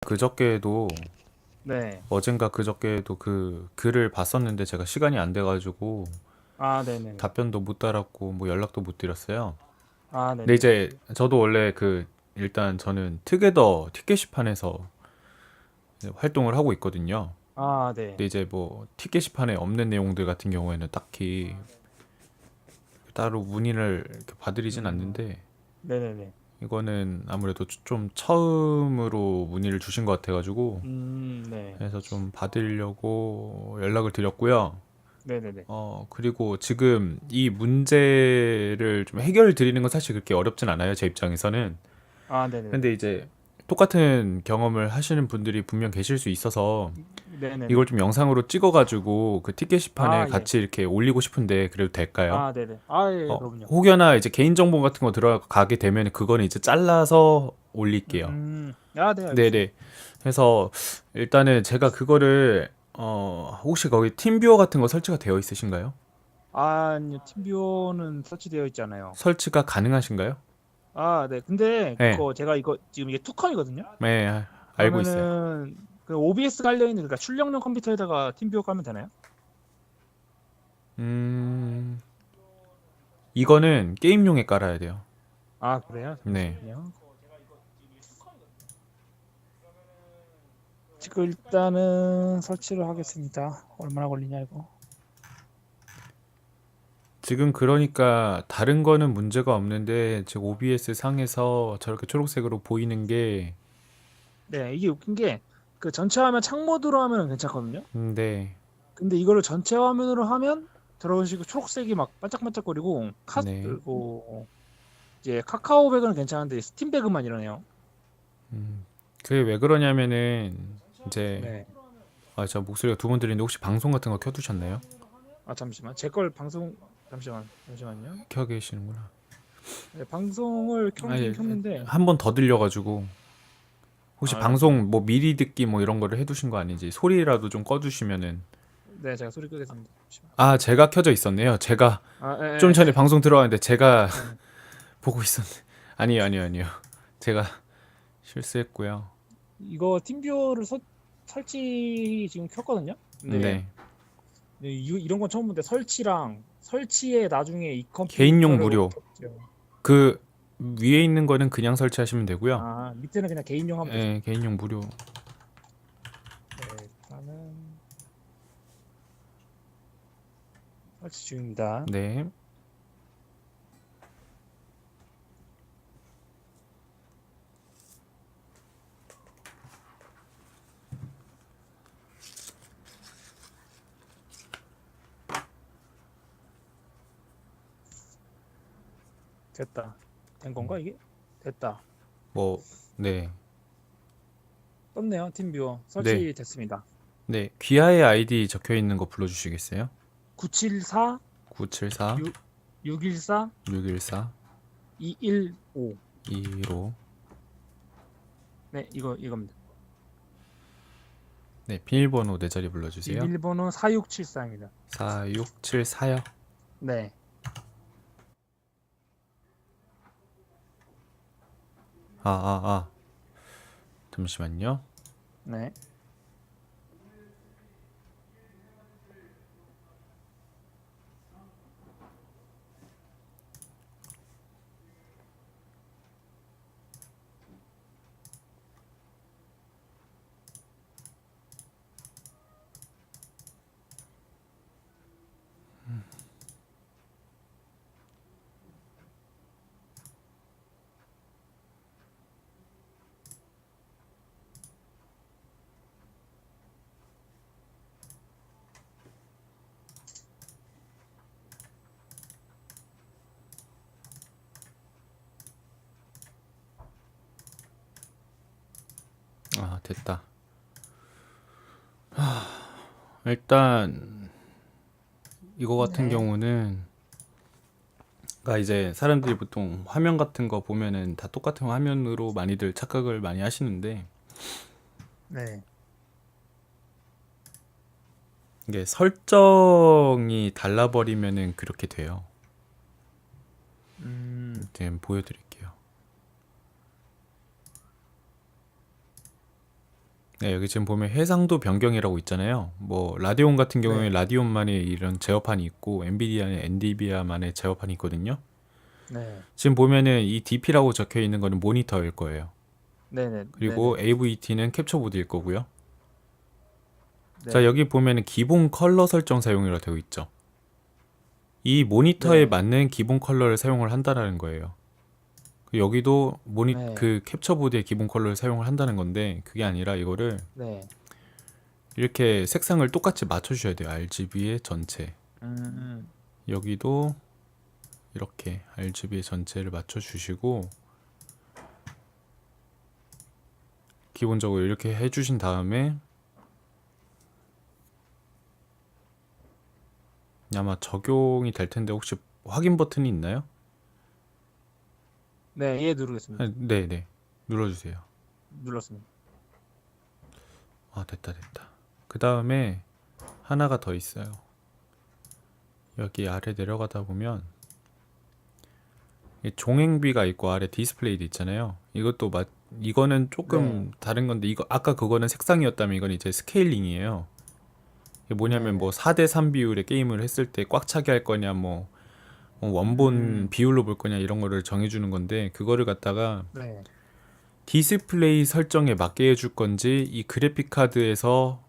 그저께도 네. 어젠가 그저께도 그 글을 봤었는데 제가 시간이 안 돼가지고 아, 네네네. 답변도 못 달았고 뭐 연락도 못 드렸어요. 아, 근데 네네. 이제 저도 원래 그 일단 저는 투게더 티켓시판에서 활동을 하고 있거든요. 아, 네. 근데 이제 뭐 티켓시판에 없는 내용들 같은 경우에는 딱히 따로 문의를 이렇게 봐드리진 음, 않는데 네네네. 이거는 아무래도 좀 처음으로 문의를 주신 것 같아가지고 네. 그래서 좀 받으려고 연락을 드렸고요. 네네네. 그리고 지금 이 문제를 좀 해결 드리는 건 사실 그렇게 어렵진 않아요, 제 입장에서는. 아, 네네네. 근데 이제 똑같은 경험을 하시는 분들이 분명 계실 수 있어서 이걸 네네네. 좀 영상으로 찍어가지고 그 티켓시판에 아, 예. 같이 이렇게 올리고 싶은데 그래도 될까요? 아, 네네. 아, 예, 그럼요. 혹여나 이제 개인정보 같은 거 들어가게 되면 그거는 이제 잘라서 올릴게요. 아, 네, 네네. 알겠습니다. 그래서 일단은 제가 그거를 혹시 거기 팀뷰어 같은 거 설치가 되어 있으신가요? 아, 아니요. 팀뷰어는 설치되어 있잖아요. 설치가 가능하신가요? 아, 네. 근데 네, 그거 제가 이거 지금 이게 투컴이거든요. 네, 알고 있어요. 그러면은 그 OBS 깔려 있는 그러니까 출력용 컴퓨터에다가 팀뷰어 깔면 되나요? 음, 이거는 게임용에 깔아야 돼요. 아, 그래요? 네. 잠시만요. 지금 일단은 설치를 하겠습니다. 얼마나 걸리냐 이거. 지금 그러니까 다른 거는 문제가 없는데 지금 OBS 상에서 저렇게 초록색으로 보이는 게 네, 이게 웃긴 게 그 전체 화면 창모드로 하면은 괜찮거든요. 네, 근데 이거를 전체 화면으로 하면 저런 식으로 초록색이 막 반짝반짝거리고 네. 그리고 이제 카카오백은 괜찮은데 스팀백만 이러네요. 그게 왜 그러냐면은 이제 네. 저 목소리가 두 번 들리는데 혹시 방송 같은 거 켜두셨나요? 아, 잠시만. 제 걸 방송 잠시만요. 켜 계시는구나. 네, 방송을 켜긴 아니, 켰는데 한 번 더 들려가지고 혹시 아, 잠시만요. 방송 뭐 미리 듣기 뭐 이런 거를 해두신 거 아닌지 소리라도 좀 꺼주시면은 네, 제가 소리 끄겠습니다. 잠시만. 제가 켜져 있었네요. 제가 아, 좀 전에 에. 방송 들어왔는데 제가 네. 보고 있었네. 아니요. 제가 실수했고요. 이거 팀뷰어를 설치 지금 켰거든요. 근데 네. 이런 건 처음 본데 설치랑 설치에 나중에 이 개인용 컴퓨터를 무료. 어떻게 그 위에 있는 거는 그냥 설치하시면 되고요. 아, 밑에는 그냥 개인용 하면 되죠. 개인용 무료. 네, 일단은 설치 중입니다. 네. 됐다. 된 건가 이게? 됐다. 뭐, 네. 떴네요. 팀뷰어 네. 설치됐습니다. 네. 귀하의 아이디 적혀 있는 거 불러주시겠어요? 974 974 6 614 614 215. 215. 네, 이겁니다. 네. 비밀번호 네 자리 불러주세요. 비밀번호 4674입니다. 4674요. 네. 잠시만요. 네. 됐다. 일단 이거 같은 네. 경우는 그러니까 이제 사람들이 보통 화면 같은 거 보면은 다 똑같은 화면으로 많이들 착각을 많이 하시는데 네. 이게 설정이 달라버리면은 그렇게 돼요. 음. 지금 보여드릴게요. 네, 여기 지금 보면 해상도 변경이라고 있잖아요. 뭐 라데온 같은 경우에 네, 라디온만의 이런 제어판이 있고 엔비디아는 엔비디아만의 제어판이 있거든요. 네, 지금 보면은 이 DP라고 적혀 있는 거는 모니터일 거예요. 네네, 그리고 네네, AVT는 캡처보드일 거고요. 자, 네, 여기 보면은 기본 컬러 설정 사용이라고 되어 있죠. 이 모니터에 네, 맞는 기본 컬러를 사용을 한다라는 거예요. 여기도 네, 그 캡처보드의 기본 컬러를 사용을 한다는 건데 그게 아니라 이거를 네, 이렇게 색상을 똑같이 맞춰주셔야 돼요. RGB의 전체. 음, 여기도 이렇게 RGB의 전체를 맞춰주시고 기본적으로 이렇게 해주신 다음에 아마 적용이 될 텐데 혹시 확인 버튼이 있나요? 네, 예 누르겠습니다. 네네. 눌러주세요. 눌렀습니다. 아, 됐다, 됐다. 그 다음에 하나가 더 있어요. 여기 아래 내려가다 보면 이 종횡비가 있고 아래 디스플레이도 있잖아요. 이거는 네, 조금 다른 건데 이거 아까 그거는 색상이었다면 이건 이제 스케일링이에요. 이게 뭐냐면 뭐 네네, 4대 3 비율의 게임을 했을 때 꽉 차게 할 거냐 뭐 원본 음, 비율로 볼 거냐 이런 거를 정해주는 건데 그거를 갖다가 네, 디스플레이 설정에 맞게 해줄 건지 이 그래픽 카드에서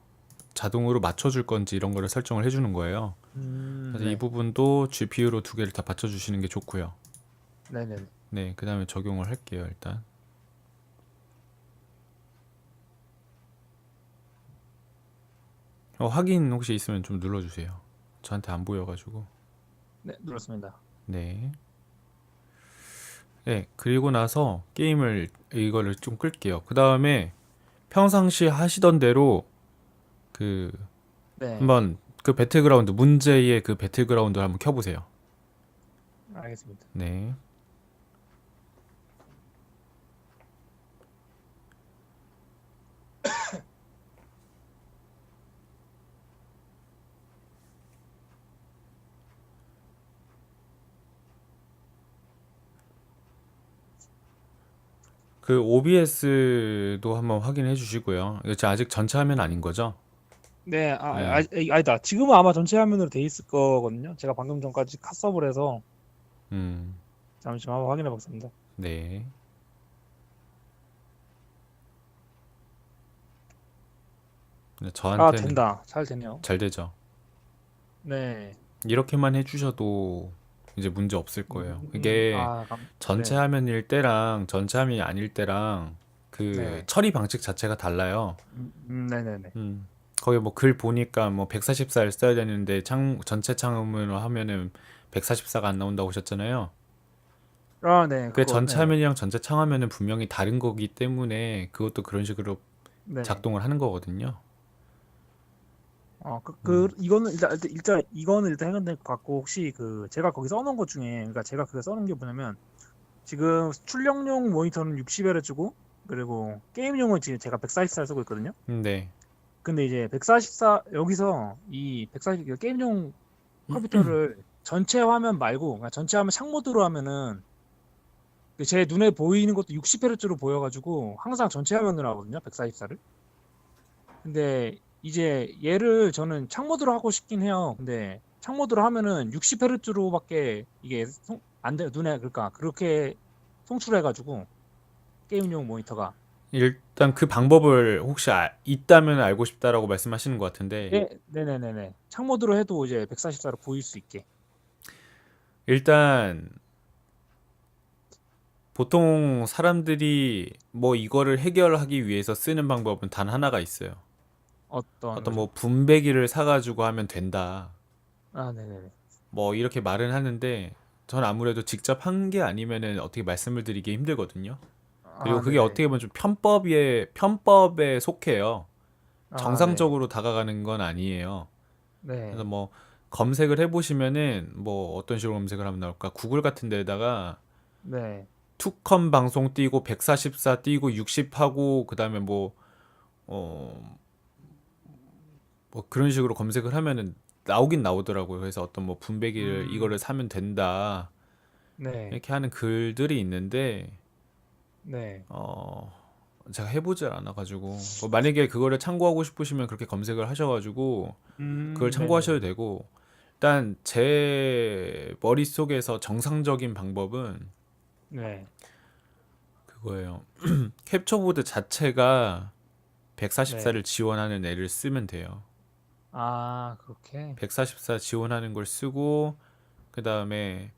자동으로 맞춰줄 건지 이런 거를 설정을 해주는 거예요. 그래서 이 네, 부분도 GPU로 두 개를 다 받쳐주시는 게 좋고요. 네네. 네, 그 다음에 적용을 할게요, 일단. 확인 혹시 있으면 좀 눌러주세요. 저한테 안 보여가지고. 네, 눌렀습니다. 네. 네, 그리고 나서 이거를 좀 끌게요. 그 다음에 평상시 하시던 대로 그, 네, 한번 그 배틀그라운드, 문제의 그 배틀그라운드를 한번 켜보세요. 알겠습니다. 네. 그 OBS도 한번 확인해 주시고요. 이거 지금 아직 전체 화면 아닌 거죠? 네, 네. 아니다. 지금은 아마 전체 화면으로 돼 있을 거거든요. 제가 방금 전까지 컷섭을 해서 음, 잠시만 한번 확인해 보겠습니다. 네. 네, 아, 저한테는 된다. 잘 되네요. 잘 되죠. 네. 이렇게만 해주셔도 이제 문제 없을 거예요. 이게 전체 네, 화면일 때랑 전체 화면이 아닐 때랑 그 네, 처리 방식 자체가 달라요. 네네네. 거기 뭐 글 보니까 뭐 144를 써야 되는데 전체 창음으로 하면은 144가 안 나온다고 하셨잖아요. 아, 네, 그 그거, 전체 네, 화면이랑 전체 창화면은 분명히 다른 거기 때문에 그것도 그런 식으로 네. 작동을 하는 거거든요. 그, 이거는 이거는 일단 해결될 것 같고, 혹시 그, 제가 거기 써놓은 것 중에, 그러니까 제가 그게 써놓은 게 뭐냐면, 지금 출력용 모니터는 60Hz고, 그리고 게임용은 지금 제가 144를 쓰고 있거든요. 네. 근데 이제 144, 여기서 이 140, 게임용 컴퓨터를 전체 화면 말고, 그러니까 전체 화면 창모드로 하면은, 제 눈에 보이는 것도 60Hz로 보여가지고, 항상 전체 화면으로 하거든요, 144를. 근데 이제 얘를 저는 창모드로 하고 싶긴 해요. 근데 창모드로 하면은 60Hz로밖에 이게 안 돼요. 눈에 그러니까 그렇게 송출해가지고 게임용 모니터가. 일단 그 방법을 혹시 있다면 알고 싶다라고 말씀하시는 것 같은데 네, 네네네네. 창모드로 해도 이제 144로 보일 수 있게. 일단 보통 사람들이 뭐 이거를 해결하기 위해서 쓰는 방법은 단 하나가 있어요. 어떤 어떤 거죠? 뭐 분배기를 사가지고 하면 된다. 아, 네네네. 뭐 이렇게 말은 하는데 전 아무래도 직접 한 게 아니면은 어떻게 말씀을 드리기 힘들거든요. 그리고 아, 그게 네네. 어떻게 보면 좀 편법에 속해요. 아, 네. 정상적으로 다가가는 건 아니에요. 그래서 네. 뭐 검색을 해보시면은 뭐 어떤 식으로 검색을 하면 나올까? 구글 같은 데다가 네. 투컴 방송 띄고 144 띄고 60 하고 그다음에 어, 뭐 그런 식으로 검색을 하면은 나오긴 나오더라고요. 그래서 어떤 뭐 분배기를 이거를 음, 사면 된다. 네. 이렇게 하는 글들이 있는데 네. 어, 제가 해보질 않아가지고 뭐 만약에 그거를 참고하고 싶으시면 그렇게 검색을 하셔가지고 그걸 참고하셔도 네네네. 되고 일단 제 머릿속에서 정상적인 방법은 네. 그거예요. 캡처보드 자체가 네. 144를 지원하는 애를 쓰면 돼요. 아, 그렇게. 144 지원하는 걸 쓰고 그 다음에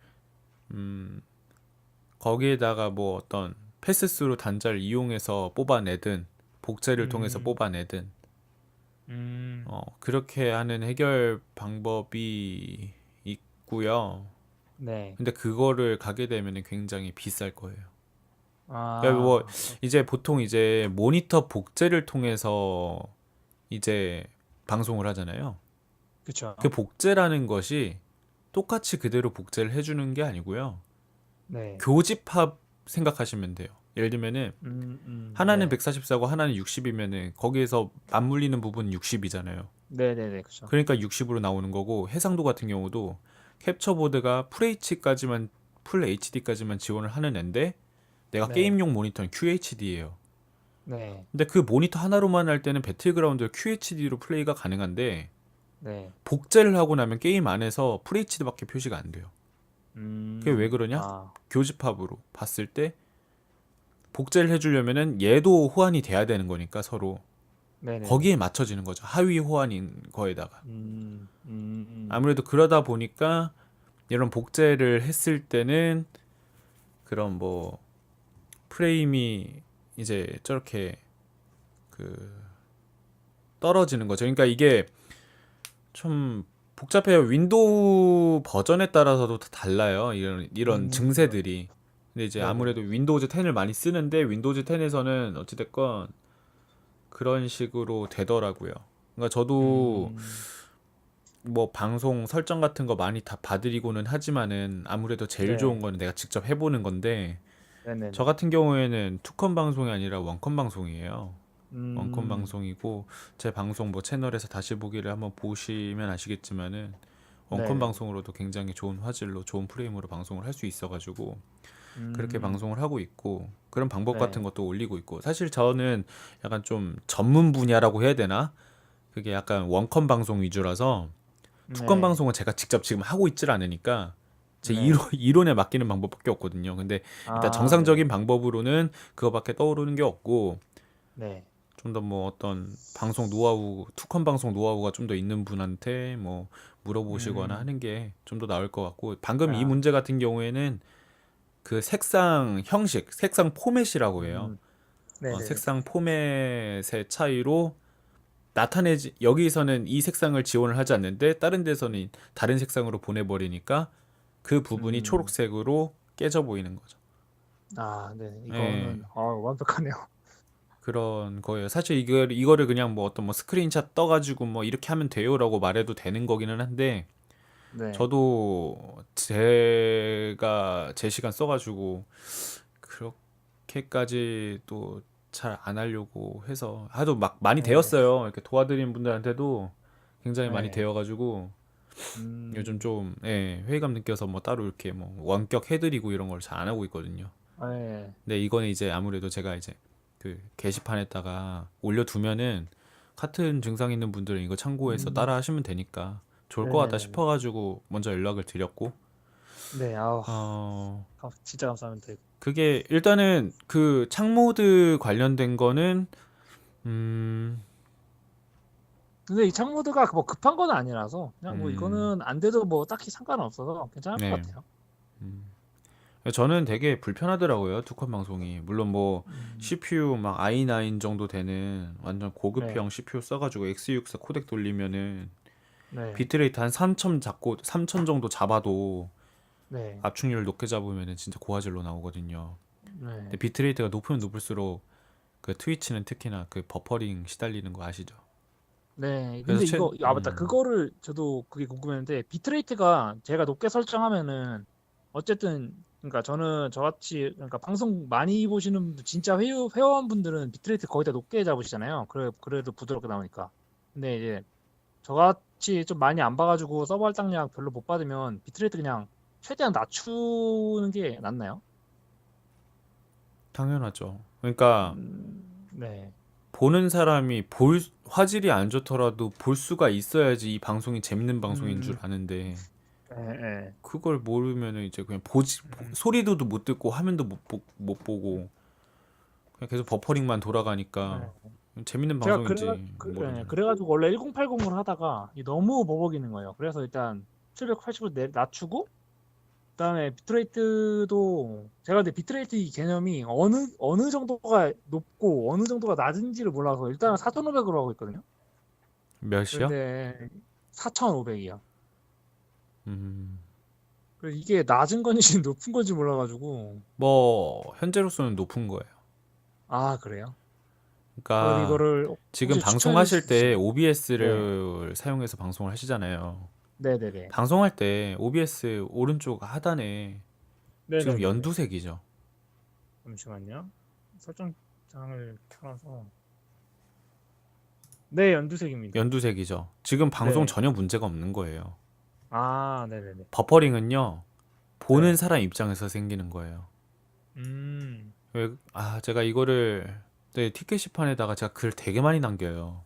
거기에다가 뭐 어떤 패스스루 단자를 이용해서 뽑아내든 복제를 통해서 음, 뽑아내든 음, 그렇게 하는 해결 방법이 있고요. 네. 근데 그거를 가게 되면 굉장히 비쌀 거예요. 그러니까 뭐 아, 이제 보통 이제 모니터 복제를 통해서 이제 방송을 하잖아요. 그 그쵸. 복제라는 것이 똑같이 그대로 복제를 해주는 게 아니고요. 네. 교집합 생각하시면 돼요. 예를 들면은 하나는 네. 144고 하나는 60이면은 거기에서 맞물리는 부분은 60이잖아요. 네네네, 그쵸. 그러니까 60으로 나오는 거고 해상도 같은 경우도 캡처보드가 풀 HD까지만 지원을 하는 앤데 내가 네. 게임용 모니터는 QHD예요. 네. 근데 그 모니터 하나로만 할 때는 배틀그라운드 QHD로 플레이가 가능한데 네. 복제를 하고 나면 게임 안에서 FHD밖에 표시가 안 돼요. 그게 왜 그러냐? 아, 교집합으로 봤을 때 복제를 해주려면은 얘도 호환이 돼야 되는 거니까 서로 네네네. 거기에 맞춰지는 거죠. 하위 호환인 거에다가. 음, 음, 음. 아무래도 그러다 보니까 이런 복제를 했을 때는 그런 뭐 프레임이 이제 저렇게 그 떨어지는 거죠. 그러니까 이게 좀 복잡해요. 윈도우 버전에 따라서도 다 달라요. 이런 음, 증세들이. 근데 이제 네네. 아무래도 윈도우즈 10을 많이 쓰는데 윈도우즈 10에서는 어찌됐건 그런 식으로 되더라고요. 그러니까 저도 음, 뭐 방송 설정 같은 거 많이 다 봐드리고는 하지만은 아무래도 제일 좋은 네. 거는 내가 직접 해보는 건데 저 네네네. 같은 경우에는 투컴 방송이 아니라 원컴 방송이에요. 원컴 음, 방송이고 제 방송 뭐 채널에서 다시 보기를 한번 보시면 아시겠지만은 원컴 네네. 방송으로도 굉장히 좋은 화질로 좋은 프레임으로 방송을 할 수 있어가지고 그렇게 음, 방송을 하고 있고 그런 방법 같은 네. 것도 올리고 있고 사실 저는 약간 좀 전문 분야라고 해야 되나? 그게 약간 원컴 방송 위주라서 투컴 네. 방송은 제가 직접 지금 하고 있질 않으니까 제 네. 이론에 맡기는 방법밖에 없거든요. 근데 일단 아, 정상적인 네네. 방법으로는 그거밖에 떠오르는 게 없고 네. 좀 더 뭐 어떤 방송 노하우, 투컴 방송 노하우가 좀 더 있는 분한테 뭐 물어보시거나 음, 하는 게 좀 더 나을 것 같고 방금 이 아, 문제 같은 경우에는 그 색상 형식, 색상 포맷이라고 해요. 네네네. 색상 포맷의 차이로 나타내지 여기서는 이 색상을 지원을 하지 않는데 다른 데서는 다른 색상으로 보내버리니까 그 부분이 음, 초록색으로 깨져 보이는 거죠. 아, 네. 예, 이거는, 완벽하네요. 그런 거예요. 사실 이거를 그냥 뭐 어떤 뭐 스크린샷 떠가지고 뭐 이렇게 하면 돼요라고 말해도 되는 거기는 한데 네. 저도 제가 제 시간 써가지고 그렇게까지 또 잘 안 하려고 해서 하도 막 많이 네. 되었어요. 이렇게 도와드리는 분들한테도 굉장히 많이 네. 되어가지고 요즘 음, 좀 회의감 느껴서 뭐 따로 이렇게 뭐 원격 해드리고 이런 걸 잘 안 하고 있거든요. 네. 근데 이거는 이제 아무래도 제가 이제 그 게시판에다가 올려두면은 같은 증상 있는 분들은 이거 참고해서 따라 음, 하시면 되니까 좋을 것 같다 네네네네. 싶어가지고 먼저 연락을 드렸고 네, 어 진짜 감사합니다. 그게 일단은 그 창모드 관련된 거는 음, 근데 이 창모드가 뭐 급한 건 아니라서 그냥 뭐 음, 이거는 안 돼도 뭐 딱히 상관은 없어서 괜찮을 것 네. 같아요. 음. 저는 되게 불편하더라고요. 투컷 방송이. 물론 뭐 음, CPU 막 i9 정도 되는 완전 네, 고급형 CPU 써가지고 X64 코덱 돌리면은 네, 비트레이트 한 3000 잡고 3000 정도 잡아도 네, 압축률 높게 잡으면은 진짜 고화질로 나오거든요. 근데 네, 비트레이트가 높으면 높을수록 그 트위치는 특히나 그 버퍼링 시달리는 거 아시죠? 네. 그래서 근데 맞다. 음, 그거를 저도 그게 궁금했는데 비트레이트가 제가 높게 설정하면은 어쨌든 그러니까 저는 저같이 그러니까 방송 많이 보시는 분들 진짜 회원분들은 비트레이트 거의 다 높게 잡으시잖아요. 그래도 부드럽게 나오니까. 근데 이제 저같이 좀 많이 안 봐가지고 서버 할당량 별로 못 받으면 비트레이트 그냥 최대한 낮추는 게 낫나요? 당연하죠. 그러니까 음, 네. 보는 사람이 화질이 안 좋더라도 볼 수가 있어야지 이 방송이 재밌는 방송인 줄 음, 아는데 예, 예. 그걸 모르면은 이제 그냥 음, 소리도 못 듣고 화면도 못 보고 그냥 계속 버퍼링만 돌아가니까 예. 재밌는 제가 방송인지 예, 모르죠. 그래가지고 원래 1080을 하다가 너무 버벅이는 거예요. 그래서 일단 780으로 낮추고, 그다음에 비트레이트도 제가 근데 비트레이트 이 개념이 어느 정도가 높고 어느 정도가 낮은지를 몰라서 일단은 4,500으로 하고 있거든요. 몇이요? 그런데 4,500이요. 음, 그래서 이게 낮은 건지 높은 건지 몰라가지고. 뭐 현재로서는 높은 거예요. 아, 그래요? 그래서 그러니까 이거를 지금 혹시 추천해 줄 수 방송하실 때 있으실까요? 네, OBS를 사용해서 방송을 하시잖아요. 네네네, 방송할 때 OBS 오른쪽 하단에 지금 네네네네. 연두색이죠. 잠시만요. 설정창을 켜놔서. 네, 연두색입니다. 연두색이죠. 지금 방송 네. 전혀 문제가 없는 거예요. 아, 네네네. 버퍼링은요, 보는 네. 사람 입장에서 생기는 거예요. 음. 제가 이거를, 네, 티켓시판에다가 제가 글 되게 많이 남겨요.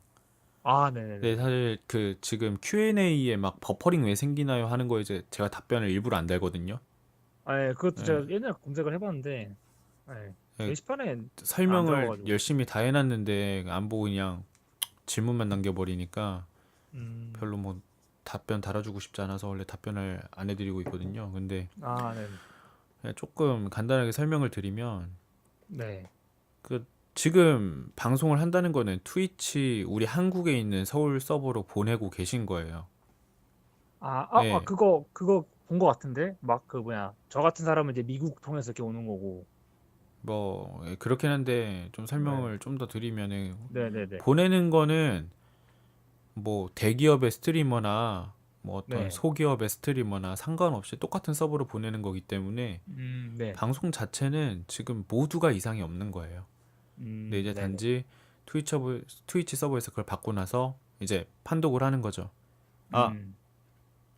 아, 네, 네네네네. 사실 그 지금 Q&A에 막 버퍼링 왜 생기나요 하는 거에 이제 제가 답변을 일부러 안 달거든요. 아, 예, 그것도 네, 제가 옛날에 검색을 해봤는데, 예, 네, 게시판에 안 설명을 들어가가지고. 열심히 다 해놨는데 안 보고 그냥 질문만 음, 남겨버리니까 음. 별로 뭐 답변 달아주고 싶지 않아서 원래 답변을 안 해드리고 있거든요. 근데 아, 네, 그냥 조금 간단하게 설명을 드리면 네. 그 지금 방송을 한다는 거는 트위치 우리 한국에 있는 서울 서버로 보내고 계신 거예요. 예, 그거 본 것 같은데? 막 그 뭐냐, 저 같은 사람은 이제 미국 통해서 이렇게 오는 거고. 뭐 그렇긴 한데 좀 네, 설명을 좀 더 드리면은 네네네. 보내는 거는 뭐 대기업의 스트리머나 뭐 어떤 네, 소기업의 스트리머나 상관없이 똑같은 서버로 보내는 거기 때문에 네, 방송 자체는 지금 모두가 이상이 없는 거예요. 근데 이제 네네. 단지 트위치 서버에서 그걸 받고 나서 이제 판독을 하는 거죠. 아, 음,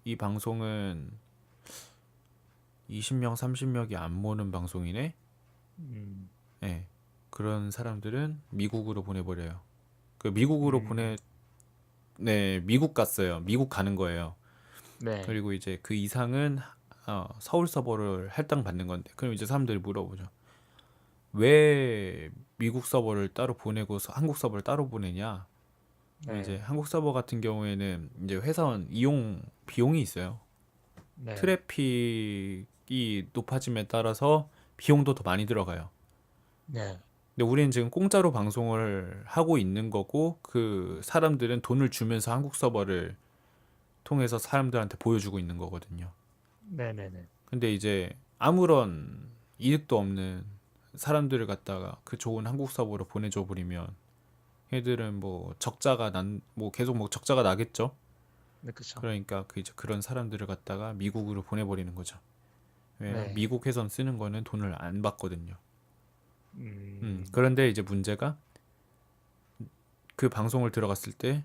이 방송은 20명, 30명이 안 모는 방송이네? 음, 예. 그런 사람들은 미국으로 보내버려요. 그 미국으로 음, 네, 미국 갔어요. 미국 가는 거예요. 네, 그리고 이제 그 이상은 서울 서버를 할당 받는 건데, 그럼 이제 사람들이 물어보죠. 왜 미국 서버를 따로 보내고 한국 서버를 따로 보내냐? 이제 네, 한국 서버 같은 경우에는 이제 회사원 이용 비용이 있어요. 네, 트래픽이 높아짐에 따라서 비용도 더 많이 들어가요. 네. 근데 우리는 지금 공짜로 방송을 하고 있는 거고 그 사람들은 돈을 주면서 한국 서버를 통해서 사람들한테 보여주고 있는 거거든요. 네네네. 근데 이제 아무런 이득도 없는 사람들을 갖다가 그 좋은 한국 서버로 보내줘 버리면 얘들은 뭐 뭐 계속 뭐 적자가 나겠죠. 네, 그쵸. 그러니까 그 이제 그런 사람들을 갖다가 미국으로 보내버리는 거죠. 왜냐면 네. 미국 회선 쓰는 거는 돈을 안 받거든요. 음, 그런데 이제 문제가 그 방송을 들어갔을 때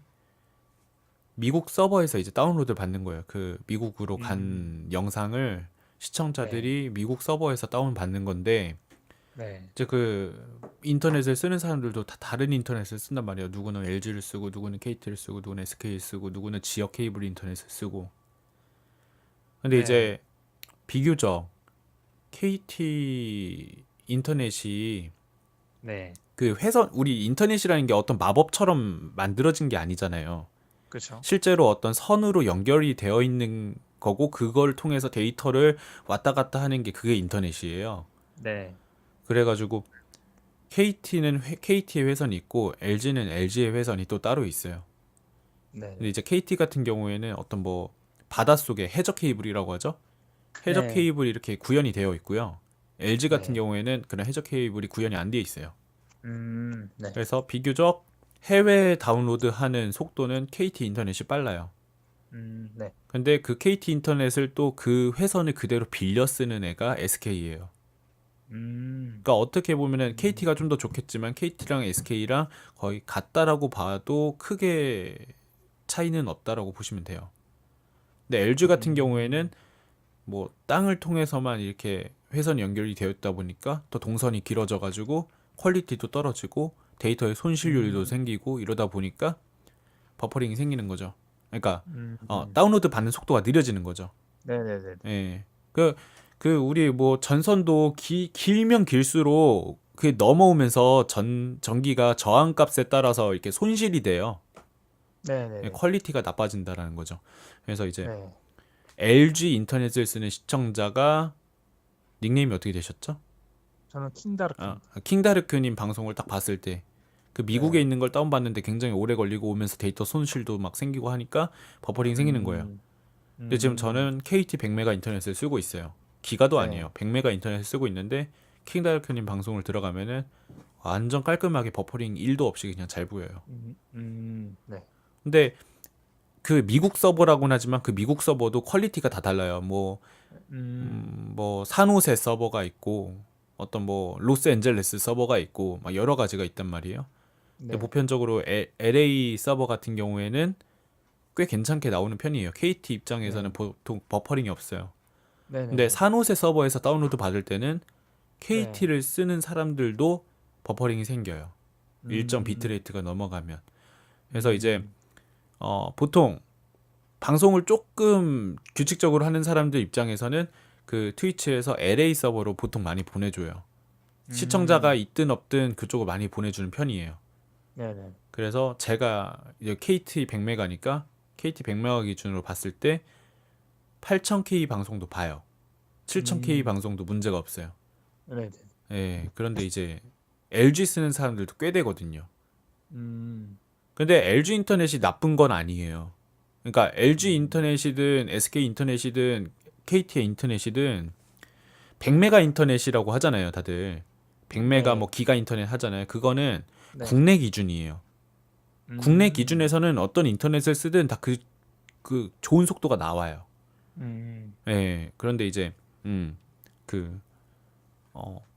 미국 서버에서 이제 다운로드를 받는 거예요. 그 미국으로 음, 간 영상을 네, 시청자들이 미국 서버에서 다운 받는 건데 네, 이제 그 인터넷을 쓰는 사람들도 다 다른 인터넷을 쓴단 말이에요. 누구는 LG를 쓰고 누구는 KT를 쓰고 누구는 SK를 쓰고 누구는 지역 케이블 인터넷을 쓰고. 근데 네, 이제 비교적 KT 인터넷이 네, 그 우리 인터넷이라는 게 어떤 마법처럼 만들어진 게 아니잖아요. 그쵸. 실제로 어떤 선으로 연결이 되어 있는 거고 그걸 통해서 데이터를 왔다 갔다 하는 게 그게 인터넷이에요. 네, 그래가지고 KT는 KT의 회선이 있고 LG는 LG의 회선이 또 따로 있어요. 근데 네, 이제 KT 같은 경우에는 어떤 뭐 바닷속에 해저 케이블이라고 하죠. 해저 네, 케이블이 이렇게 구현이 되어 있고요. LG 같은 네, 경우에는 그런 해저 케이블이 구현이 안 되어 있어요. 네, 그래서 비교적 해외 다운로드하는 속도는 KT 인터넷이 빨라요. 네, 근데 그 KT 인터넷을 또 그 회선을 그대로 빌려 쓰는 애가 SK예요. 음, 그러니까 어떻게 보면은 음, KT가 좀 더 좋겠지만 KT랑 SK랑 거의 같다라고 봐도 크게 차이는 없다라고 보시면 돼요. 근데 LG 같은 경우에는 음, 뭐 땅을 통해서만 이렇게 회선이 연결이 되어 있다 보니까 더 동선이 길어져 가지고 퀄리티도 떨어지고 데이터의 손실률도 음, 생기고 이러다 보니까 버퍼링이 생기는 거죠. 그러니까 음. 다운로드 받는 속도가 느려지는 거죠. 네네네. 예. 우리 뭐 전선도 길면 길수록 그 넘어오면서 전기가 저항값에 따라서 이렇게 손실이 돼요. 예, 네네네. 퀄리티가 나빠진다라는 거죠. 그래서 이제 네. LG 인터넷을 쓰는 시청자가 닉네임이 어떻게 되셨죠? 저는 킹다르크입니다. 킹다르크님 방송을 딱 봤을 때 그 미국에 네. 있는 걸 다운받는데 굉장히 오래 걸리고 오면서 데이터 손실도 막 생기고 하니까 버퍼링이 생기는 거예요. 음, 근데 지금 저는 KT 100메가 인터넷을 쓰고 있어요. 기가도 네. 아니에요. 100메가 인터넷을 쓰고 있는데 킹다르크님 방송을 들어가면은 완전 깔끔하게 버퍼링 1도 없이 그냥 잘 보여요. 네. 근데 그 미국 서버라고는 하지만 그 미국 서버도 퀄리티가 다 달라요. 뭐 산호세 서버가 있고 어떤 뭐 로스앤젤레스 서버가 있고 막 여러 가지가 있단 말이에요. 근데 네. 보편적으로 LA 서버 같은 경우에는 꽤 괜찮게 나오는 편이에요. KT 입장에서는 네. 보통 버퍼링이 없어요. 근데 네네네. 산호세 서버에서 다운로드 받을 때는 네. KT를 쓰는 사람들도 버퍼링이 생겨요. 일정 음, 비트레이트가 넘어가면. 그래서 이제 음, 보통 방송을 조금 규칙적으로 하는 사람들 입장에서는 그 트위치에서 LA 서버로 보통 많이 보내줘요. 시청자가 음, 있든 없든 그쪽으로 많이 보내주는 편이에요. 네네. 그래서 제가 이제 KT 100메가니까 KT 100메가 기준으로 봤을 때 8000K 방송도 봐요. 7000K 음, 방송도 문제가 없어요. 네네. 예, 그런데 이제 LG 쓰는 사람들도 꽤 되거든요. 음, 근데 LG 인터넷이 나쁜 건 아니에요. 그러니까 LG 음, 인터넷이든 SK 인터넷이든 KT의 인터넷이든 100메가 인터넷이라고 하잖아요, 다들. 100메가 뭐 네. 기가 인터넷 하잖아요. 그거는 네. 국내 기준이에요. 국내 음, 기준에서는 어떤 인터넷을 쓰든 다 그 좋은 속도가 나와요. 음, 예. 그런데 이제 그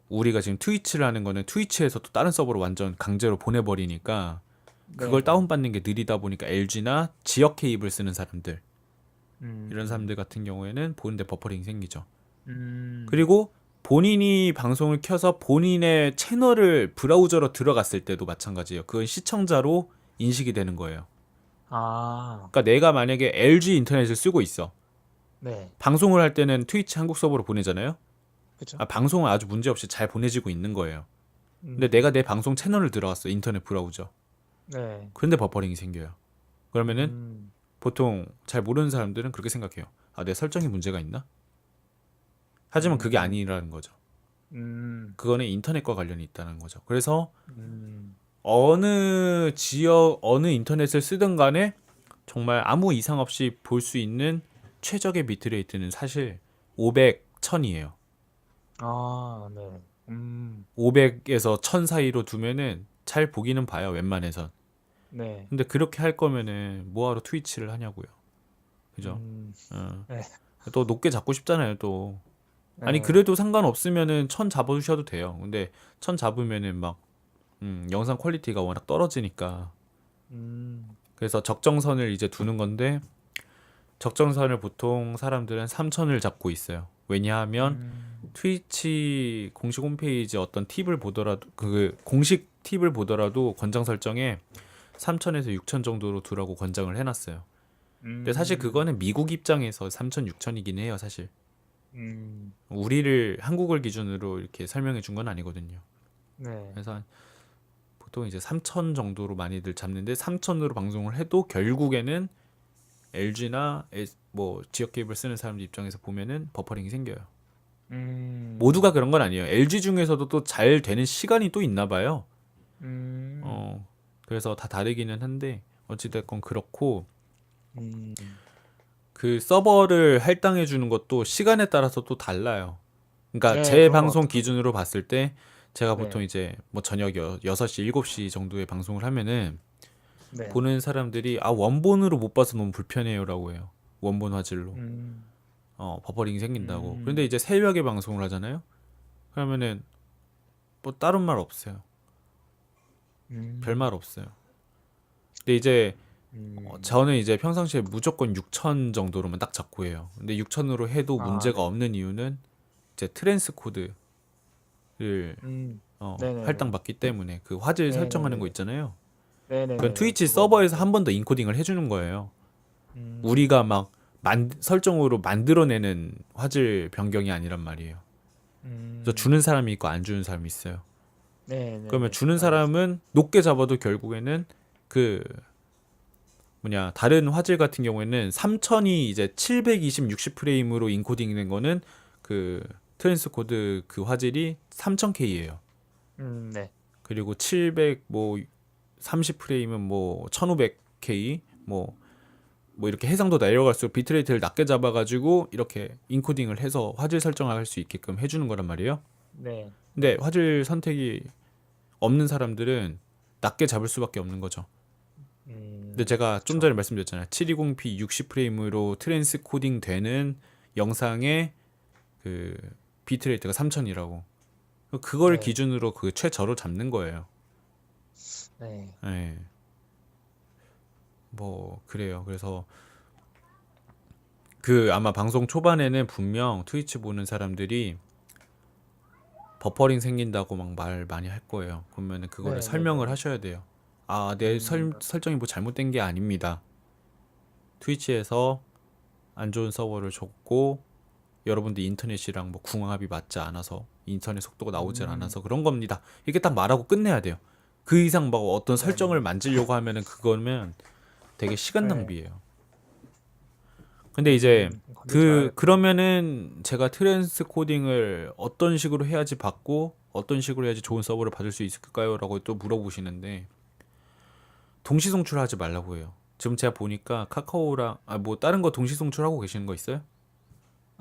우리가 지금 트위치를 하는 거는 트위치에서 또 다른 서버로 완전 강제로 보내버리니까 그걸 네네. 다운받는 게 느리다 보니까 LG나 지역 케이블 쓰는 사람들 이런 음, 사람들 같은 경우에는 보는데 버퍼링이 생기죠. 음, 그리고 본인이 방송을 켜서 본인의 채널을 브라우저로 들어갔을 때도 마찬가지예요. 그건 시청자로 인식이 되는 거예요. 아, 그러니까 내가 만약에 LG 인터넷을 쓰고 있어. 네. 방송을 할 때는 트위치 한국 서버로 보내잖아요. 그쵸? 방송은 아주 문제없이 잘 보내지고 있는 거예요. 근데 내가 음, 내 방송 채널을 들어갔어. 인터넷 브라우저. 네. 그런데 버퍼링이 생겨요. 그러면은 음, 보통 잘 모르는 사람들은 그렇게 생각해요. 내 설정에 문제가 있나? 하지만 그게 음, 아니라는 거죠. 음, 그거는 인터넷과 관련이 있다는 거죠. 그래서 음, 어느 지역, 어느 인터넷을 쓰든 간에 정말 아무 이상 없이 볼 수 있는 최적의 비트레이트는 사실 500, 1000이에요. 아, 네. 500에서 1000 사이로 두면은 잘 보기는 봐요, 웬만해선. 네. 근데 그렇게 할 거면은 뭐하러 트위치를 하냐고요. 그죠? 음, 어. 네. 또 높게 잡고 싶잖아요, 또. 아니, 네. 그래도 상관없으면은 1000 잡아주셔도 돼요. 근데 1000 잡으면은 막, 영상 퀄리티가 워낙 떨어지니까. 음, 그래서 적정선을 이제 두는 건데, 적정선을 보통 사람들은 3000을 잡고 있어요. 왜냐하면 음, 트위치 공식 홈페이지 어떤 팁을 보더라도 그 공식 팁을 보더라도 권장 설정에 3000에서 6000 정도로 두라고 권장을 해놨어요. 근데 사실 음, 그거는 미국 입장에서 3000, 6000이긴 해요, 사실. 음, 우리를 한국을 기준으로 이렇게 설명해 준 건 아니거든요. 네. 그래서 보통 이제 3000 정도로 많이들 잡는데 3000으로 방송을 해도 결국에는 LG나 뭐 지역 케이블 쓰는 사람들 입장에서 보면은 버퍼링이 생겨요. 모두가 음, 그런 건 아니에요. LG 중에서도 또 잘 되는 시간이 또 있나 봐요. 음, 그래서 다 다르기는 한데 어찌됐건 그렇고 음, 그 서버를 할당해 주는 것도 시간에 따라서 또 달라요. 그러니까 네, 제 그런 것 방송 같더라고요. 기준으로 봤을 때 제가 보통 네, 이제 뭐 저녁 6시, 7시 정도에 방송을 하면은 네. 보는 사람들이 원본으로 못 봐서 너무 불편해요라고 해요. 원본 화질로. 음, 버퍼링이 생긴다고. 그런데 음, 이제 새벽에 방송을 하잖아요. 그러면은 뭐 다른 말 없어요. 별 말 음, 없어요. 근데 이제 음. 저는 이제 평상시에 무조건 6000 정도로만 딱 잡고 해요. 근데 6000으로 해도 아, 문제가 네. 없는 이유는 이제 트랜스 코드를 음, 네네네. 할당받기 때문에 그 화질 설정하는 거 네네네네. 있잖아요. 그건 네네네네. 트위치 그거. 서버에서 한 번 더 인코딩을 해주는 거예요. 음. 우리가 막 설정으로 만들어내는 화질 변경이 아니란 말이에요. 그래서 음. 주는 사람이 있고 안 주는 사람이 있어요. 그러면 네네네. 주는 알겠습니다. 사람은 높게 잡아도 결국에는 그 뭐냐 다른 화질 같은 경우에는 3000이 이제 720, 60프레임으로 인코딩 된 거는 그 트랜스코드 그 화질이 3000K예요. 네. 그리고 700 뭐 30프레임은 뭐 1500K 뭐 이렇게 해상도 내려갈수록 비트레이트를 낮게 잡아가지고 이렇게 인코딩을 해서 화질 설정할 수 있게끔 해주는 거란 말이에요. 네. 근데 화질 선택이 없는 사람들은 낮게 잡을 수밖에 없는 거죠. 근데 제가 좀 그쵸. 전에 말씀드렸잖아요. 720p 60프레임으로 트랜스코딩 되는 영상의 그 비트레이트가 3000이라고. 그걸 네. 기준으로 그 최저로 잡는 거예요. 네. 예. 뭐 그래요. 그래서 그 아마 방송 초반에는 분명 트위치 보는 사람들이 버퍼링 생긴다고 막 말 많이 할 거예요. 그러면은 그거를 설명을 네네네네. 하셔야 돼요. 아, 내 음. 설정이 뭐 잘못된 게 아닙니다. 트위치에서 안 좋은 서버를 줬고 여러분들 인터넷이랑 뭐 궁합이 맞지 않아서 인터넷 속도가 나오질 음. 않아서 그런 겁니다. 이렇게 딱 말하고 끝내야 돼요. 그 이상 막 어떤 설정을 네네네. 만지려고 하면은 그거면 되게 시간 네. 낭비예요. 근데 이제 건들지 말아야겠다. 그러면은 제가 트랜스 코딩을 어떤 식으로 해야지 받고 어떤 식으로 해야지 좋은 서버를 받을 수 있을까요? 라고 또 물어보시는데 동시 송출하지 말라고 해요. 지금 제가 보니까 카카오랑 뭐 다른 거 동시 송출하고 계시는 거 있어요?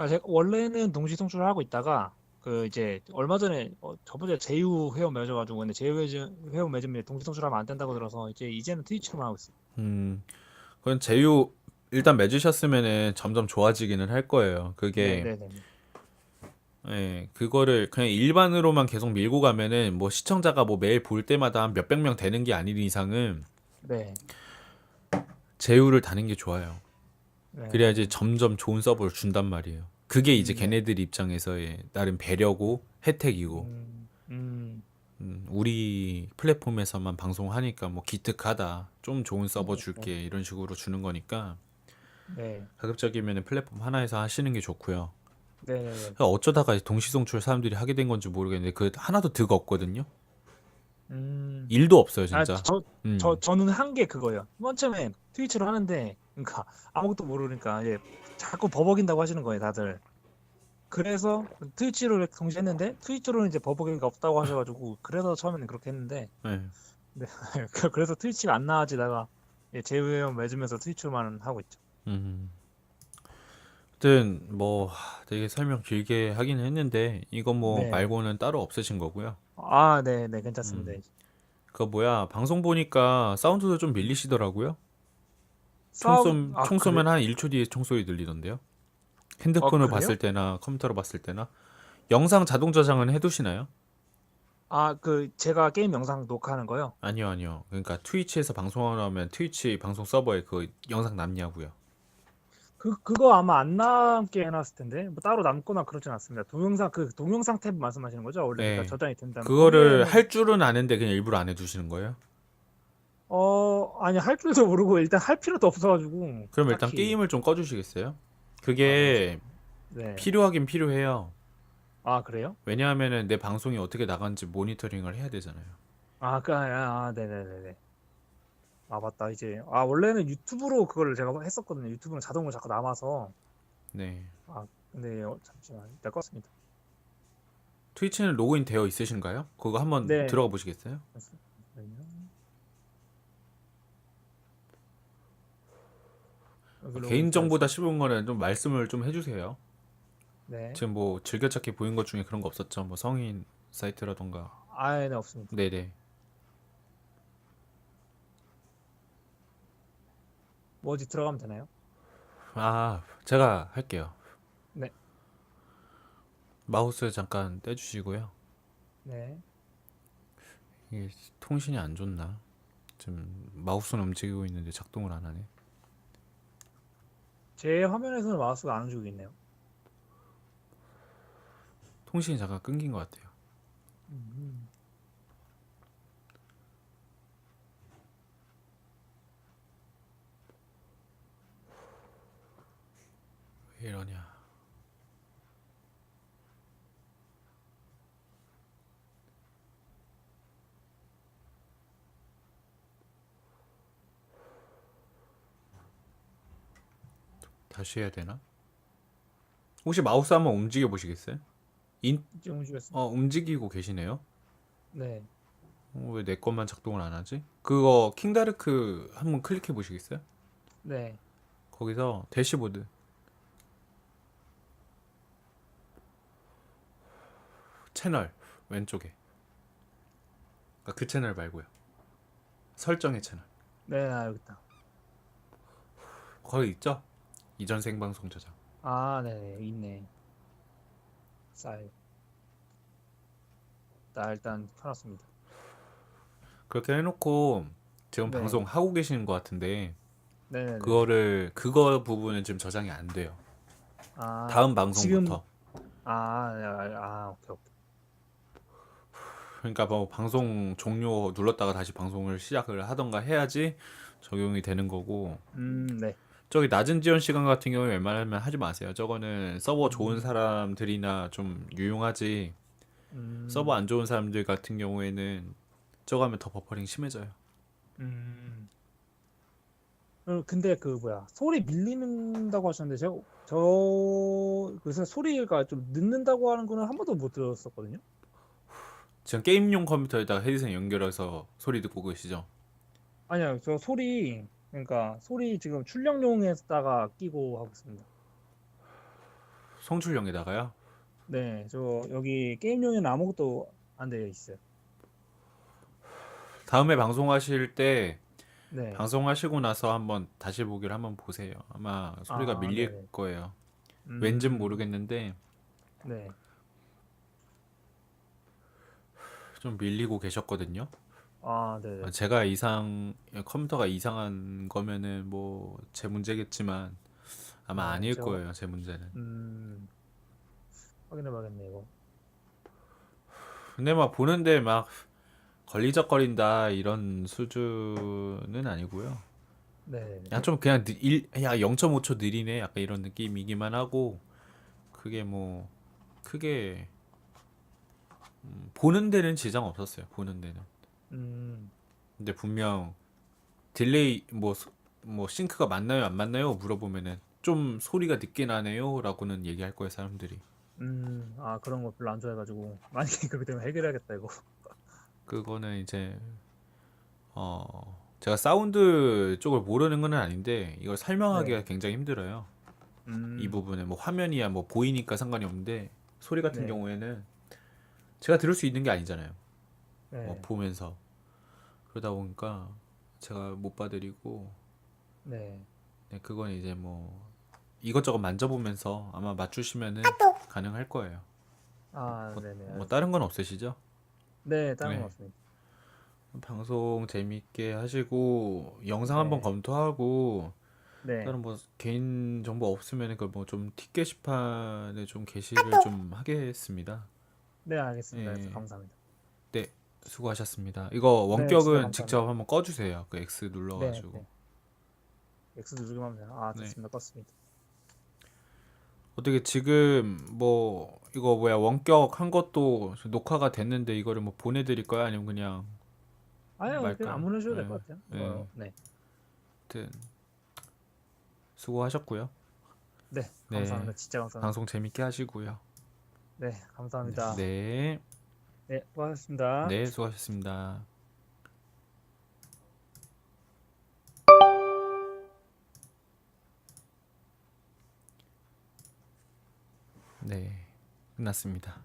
제가 원래는 동시 송출을 하고 있다가 그 이제 얼마 전에 저번에 제휴 회원 맺어가지고 근데 회원 맺으면 동시 송출하면 안 된다고 들어서 이제는 트위치로만 하고 있어요. 음, 그건 제휴 일단 맺으셨으면은 점점 좋아지기는 할 거예요. 그게 네네네. 그거를 그냥 일반으로만 계속 밀고 가면은 뭐 시청자가 뭐 매일 볼 때마다 한 몇백 명 되는 게 아닌 이상은 네. 제휴를 다는 게 좋아요. 그래야지 네. 점점 좋은 서버를 준단 말이에요. 그게 이제 네. 걔네들 입장에서의 나름 배려고 혜택이고 음. 음. 우리 플랫폼에서만 방송하니까 뭐 기특하다. 좀 좋은 서버 네. 줄게. 이런 식으로 주는 거니까 네. 가급적이면 플랫폼 하나에서 하시는 게 좋고요. 네네네. 어쩌다가 동시송출 사람들이 하게 된 건지 모르겠는데 그 하나도 득 없거든요. 음. 일도 없어요, 아, 진짜. 저는 한 게 그거예요. 맨 처음에 트위치로 하는데, 그러니까 아무것도 모르니까 이제 자꾸 버벅인다고 하시는 거예요, 다들. 그래서 트위치로 동시에 했는데, 트위치로는 이제 버벅이가 없다고 하셔가지고, 그래서 처음에는 그렇게 했는데, 네. 네, 그래서 트위치가 안 나아지다가, 제휴회원 맺으면서 트위치로만 하고 있죠. 음. 하여튼 뭐 되게 설명 길게 하긴 했는데 이거 뭐 네. 말고는 따로 없으신 거고요. 아, 네, 네, 괜찮습니다. 음. 그 뭐야 방송 보니까 사운드도 좀 밀리시더라고요. 총 그래? 쏘면 한 1초 뒤에 총소리 들리던데요. 핸드폰으로 그래요? 봤을 때나 컴퓨터로 봤을 때나 영상 자동 저장은 해두시나요? 제가 게임 영상 녹화하는 거요? 아니요, 아니요. 그러니까 트위치에서 방송하면 트위치 방송 서버에 그 영상 남냐고요. 그거 아마 안 남게 해놨을 텐데 뭐 따로 남거나 그러진 않습니다. 동영상 탭 말씀하시는 거죠? 원래 다 네. 저장이 된다면 그거를 거기에는 할 줄은 아는데 그냥 일부러 안 해두시는 거예요? 아니 할 줄도 모르고 일단 할 필요도 없어가지고 그럼 일단 딱히. 게임을 좀 꺼주시겠어요? 네, 그게 네. 필요하긴 필요해요. 그래요? 왜냐하면은 내 방송이 어떻게 나가는지 모니터링을 해야 되잖아요. 네네네네. 맞다. 원래는 유튜브로 그걸 제가 했었거든요. 유튜브는 자동으로 자꾸 남아서. 네. 근데 잠시만 일단 껐습니다. 트위치는 로그인 되어 있으신가요? 그거 한번 네. 들어가 보시겠어요? 잠시만요. 여기 로그인 되어 개인정보다 있습니다. 씹은 거는 좀 말씀을 좀 해주세요. 네. 지금 뭐 즐겨찾기 보인 것 중에 그런 거 없었죠? 뭐 성인 사이트라던가. 네, 없습니다. 네네. 뭐 어디 들어가면 되나요? 제가 할게요. 네. 마우스 잠깐 떼주시고요. 네. 이게 통신이 안 좋나? 지금 마우스는 움직이고 있는데 작동을 안 하네. 제 화면에서는 마우스가 안 움직이고 있네요. 통신이 잠깐 끊긴 것 같아요. 음. 이러냐. 다시 해야 되나? 혹시 마우스 한번 움직여 보시겠어요? 좀 움직였습니다. 움직이고 계시네요. 네. 왜 내 것만 작동을 안 하지? 그거 킹다르크 한번 클릭해 보시겠어요? 네. 거기서 대시보드 채널 왼쪽에. 그러니까 그 채널 말고요. 설정의 채널. 네, 아, 여기 있다. 거기 있죠? 이전 생방송 저장. 아, 네, 있네. 쌀. 나 일단 켜놨습니다. 그렇게 해놓고 지금 네. 방송 하고 계시는 것 같은데 네네네. 그거 부분은 지금 저장이 안 돼요. 아, 다음 지금, 방송부터. 오케이, 오케이. 그러니까 뭐 방송 종료 눌렀다가 다시 방송을 시작을 하던가 해야지 적용이 되는 거고. 네. 저기 낮은 지연 시간 같은 경우에 웬만하면 하지 마세요. 저거는 서버 좋은 음, 사람들이나 좀 유용하지. 서버 음, 안 좋은 사람들 같은 경우에는 저거 하면 더 버퍼링 심해져요. 음. 근데 그 뭐야 소리 밀리는다고 하셨는데 그래서 소리가 좀 늦는다고 하는 거는 한 번도 못 들었었거든요. 지금 게임용 컴퓨터에다가 헤드셋 연결해서 소리 듣고 계시죠? 아니요, 저 소리 그러니까 소리 지금 출력용에다가 끼고 하고 있습니다. 송출용에다가요. 네, 저 여기 게임용에는 아무것도 안 되어 있어요. 다음에 방송하실 때 네. 방송하시고 나서 한번 다시 보기를 한번 보세요. 아마 소리가 아, 밀릴 네네. 거예요. 왠진 음, 모르겠는데 네. 좀 밀리고 계셨거든요. 아, 네네. 제가 컴퓨터가 이상한 거면은 뭐 제 문제겠지만 아마 아, 아닐 제가 거예요, 제 문제는. 음, 확인해 봐야겠네, 이거. 근데 막 보는데 막 걸리적거린다 이런 수준은 아니고요. 네네. 야 0.5초 느리네 약간 이런 느낌이기만 하고 그게 뭐 크게 보는 데는 지장 없었어요. 보는 데는. 음, 근데 분명 딜레이 뭐 싱크가 맞나요 안 맞나요 물어보면은 좀 소리가 늦게 나네요라고는 얘기할 거예요 사람들이. 아, 그런 거 별로 안 좋아해가지고. 만약에 그렇게 되면 해결해야겠다, 이거. 그거는 이제 제가 사운드 쪽을 모르는 건 아닌데 이걸 네. 설명하기가 굉장히 힘들어요. 이 음, 부분에 뭐 화면이야 뭐 보이니까 상관이 없는데 소리 같은 네. 경우에는 제가 들을 수 있는 게 아니잖아요. 네. 보면서 그러다 보니까 제가 못 봐드리고 네. 네, 그건 이제 뭐 이것저것 만져보면서 아마 맞추시면은 가능할 거예요. 아, 뭐, 네네. 뭐 다른 알겠습니다. 건 없으시죠? 네, 다른 건 네. 없습니다. 방송 재밌게 하시고 영상 한번 네. 검토하고 네. 다른 뭐 개인 정보 없으면 그 뭐 좀 팁 게시판에 좀 게시를 좀 하겠습니다. 네, 알겠습니다. 그래서 예. 감사합니다. 네, 수고하셨습니다. 이거 네, 진짜 원격은 감사합니다. 직접 한번 꺼주세요. 그 X 네, 눌러가지고. 네. X 누르기만 하면 되나? 아, 네. 됐습니다. 껐습니다. 어떻게 지금 뭐 이거 뭐야 원격 한 것도 녹화가 됐는데 이거를 뭐 보내드릴까요? 아니면 그냥 아니요, 그냥 안 말까요? 보내셔도 될 예, 것 같아요. 예. 네. 하여튼 수고하셨고요. 네, 네, 감사합니다. 진짜 감사합니다. 방송 재밌게 하시고요. 네, 네, 감사합니다. 네, 네, 수고하셨습니다. 네, 수고하셨습니다. 네, 끝났습니다.